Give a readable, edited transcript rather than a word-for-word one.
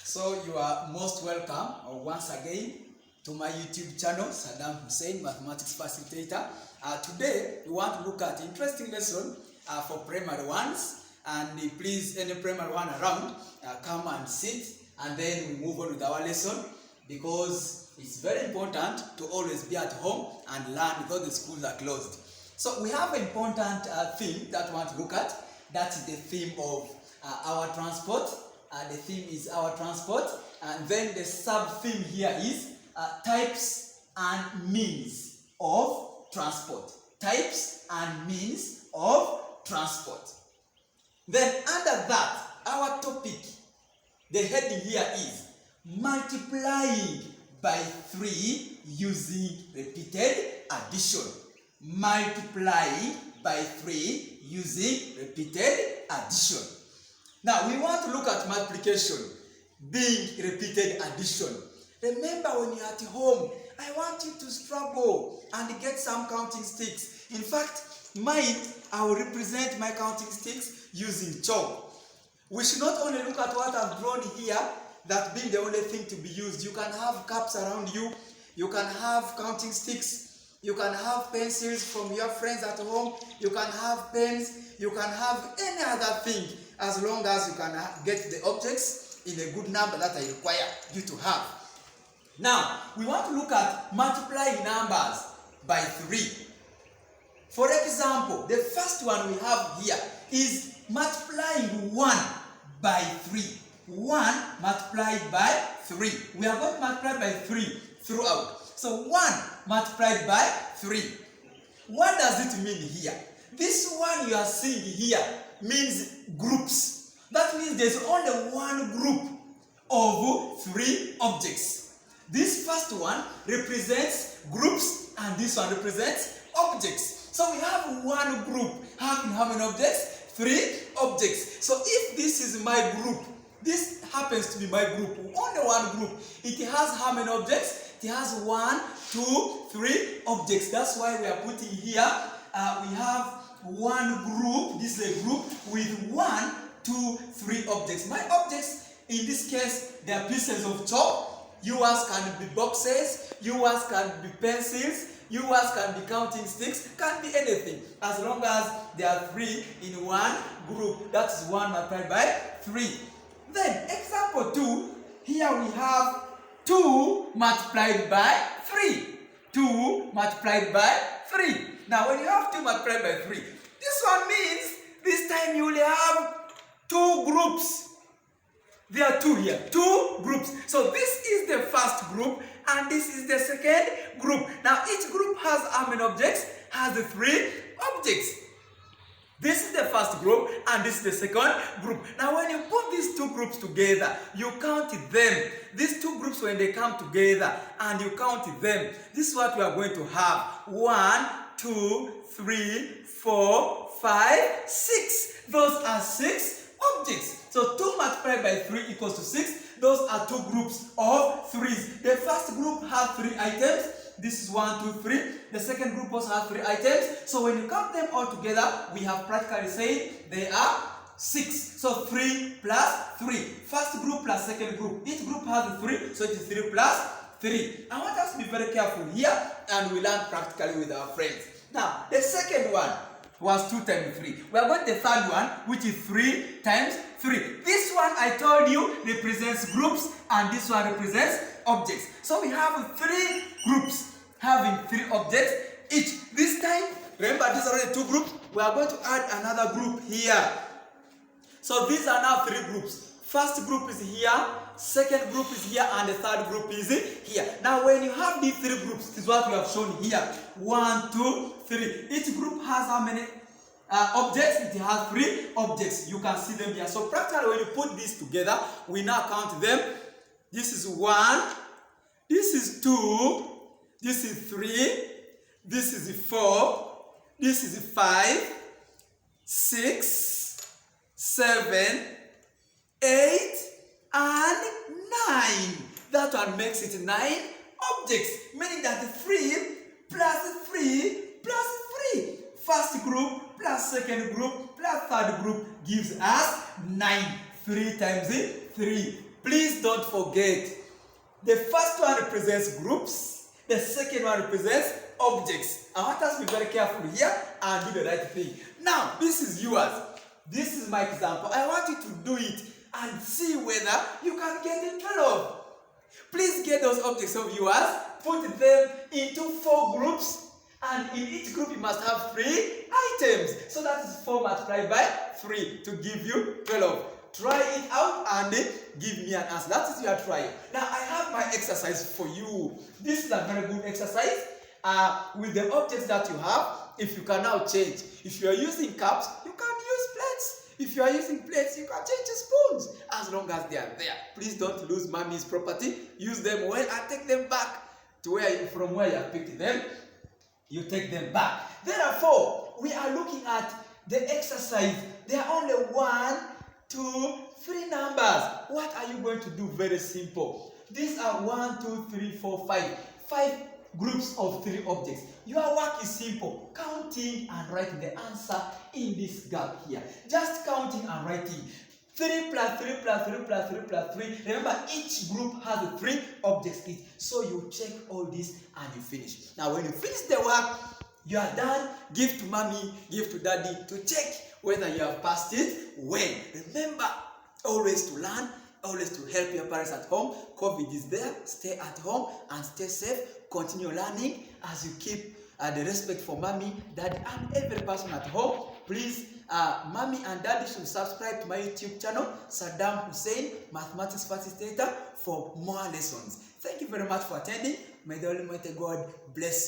So you are most welcome once again to my YouTube channel, Saddam Hussein, Mathematics Facilitator. Today we want to look at interesting lesson for primary ones, and please, any primary one around, come and sit, and then we move on with our lesson, because it's very important to always be at home and learn because the schools are closed. So we have an important theme that we want to look at. That is the theme of our transport. The theme is our transport, and then the sub-theme here is types and means of transport. Types and means of transport. Then under that, our topic, the heading here is multiplying by 3 using repeated addition. Multiplying by 3 using repeated addition. Now, we want to look at multiplication being repeated addition. Remember, when you're at home, I want you to struggle and get some counting sticks. In fact, mine, I will represent my counting sticks using chalk. We should not only look at what I've drawn here, that being the only thing to be used. You can have cups around you, you can have counting sticks, you can have pencils from your friends at home, you can have pens, you can have any other thing, as long as you can get the objects in a good number that I require you to have. Now, we want to look at multiplying numbers by 3. For example, the first one we have here is multiplying 1 by 3. 1 multiplied by 3. We are going to multiply by 3 throughout. So 1 multiplied by 3. What does it mean here? This one you are seeing here means groups. That means there's only one group of 3 objects. This first one represents groups, and this one represents objects. So we have one group having how many objects? 3 objects. So if this is my group, this happens to be my group, only one group, it has how many objects? It has 1, 2, 3 objects. That's why we are putting here, we have one group. This is a group with 1, 2, 3 objects. My objects, in this case, they are pieces of chalk. Yours can be boxes, yours can be pencils, yours can be counting sticks, can be anything, as long as there are 3 in one group. That is 1 multiplied by 3. Then, example 2, here we have 2 multiplied by 3. 2 multiplied by 3. Now, when you have 2 multiplied by 3, this one means this time you will have 2 groups. There are 2 here, 2 groups. So this is the first group, and this is the second group. Now, each group has how many objects? Has the 3 objects. This is the first group, and this is the second group. Now, when you put these 2 groups together, you count them. These 2 groups, when they come together and you count them, this is what we are going to have. 1, 2, 3, 4, 5, 6. Those are 6 objects. So 2 multiplied by 3 equals to 6. Those are 2 groups of 3s. The first group has 3 items. This is 1, 2, 3. The second group also has 3 items. So when you count them all together, we have practically said they are 6. So 3 plus 3. First group plus second group. Each group has 3, so it is 3 plus 3. I want us to be very careful here, and we learn practically with our friends. Now, the second one was 2 times 3. We are going to the third one, which is 3 times 3. This one, I told you, represents groups, and this one represents objects. So we have 3 groups having 3 objects each. This time, remember, these are only 2 groups. We are going to add another group here. So these are now 3 groups. First group is here, second group is here, and the third group is here. Now, when you have these 3 groups, this is what we have shown here. 1, 2, 3. Each group has how many objects? It has 3 objects. You can see them here. So practically, when you put these together, we now count them. This is 1, this is 2, this is 3, this is 4, this is 5, 6, 7, 8, and 9. That one makes it 9 objects, meaning that 3 plus 3 plus 3. First group plus second group plus third group gives us 9. 3 times 3. Please don't forget, the first one represents groups, the second one represents objects. I want us to be very careful here and do the right thing. Now, this is yours. This is my example. I want you to do it and see whether you can get the 12. Please get those objects of yours, put them into 4 groups, and in each group you must have 3 items. So that is 4 multiplied by 3 to give you 12. Try it out and give me an answer. That is your trial. Now I have my exercise for you. This is a very good exercise. With the objects that you have, if you can now change. If you are using cups, you can use plates. If you are using plates, you can change to spoons as long as they are there. Please don't lose mommy's property. Use them well and take them back to from where you have picked them. You take them back. Therefore, we are looking at the exercise. There are only 1, 2, 3 numbers. What are you going to do? Very simple. These are 1, 2, 3, 4, 5. 5 groups of 3 objects. Your work is simple. Counting and writing the answer in this gap here. Just counting and writing. 3 plus 3 plus 3 plus 3 plus 3. Remember, each group has 3 objects each. So you check all this and you finish. Now, when you finish the work, you are done. Give to mommy, give to daddy to check whether you have passed it well. Remember, always to learn, always to help your parents at home. COVID is there. Stay at home and stay safe. Continue learning as you keep the respect for mommy, daddy, and every person at home. Please, mommy and daddy should subscribe to my YouTube channel, Saddam Hussein, Mathematics Facilitator, for more lessons. Thank you very much for attending. May the Almighty God bless you.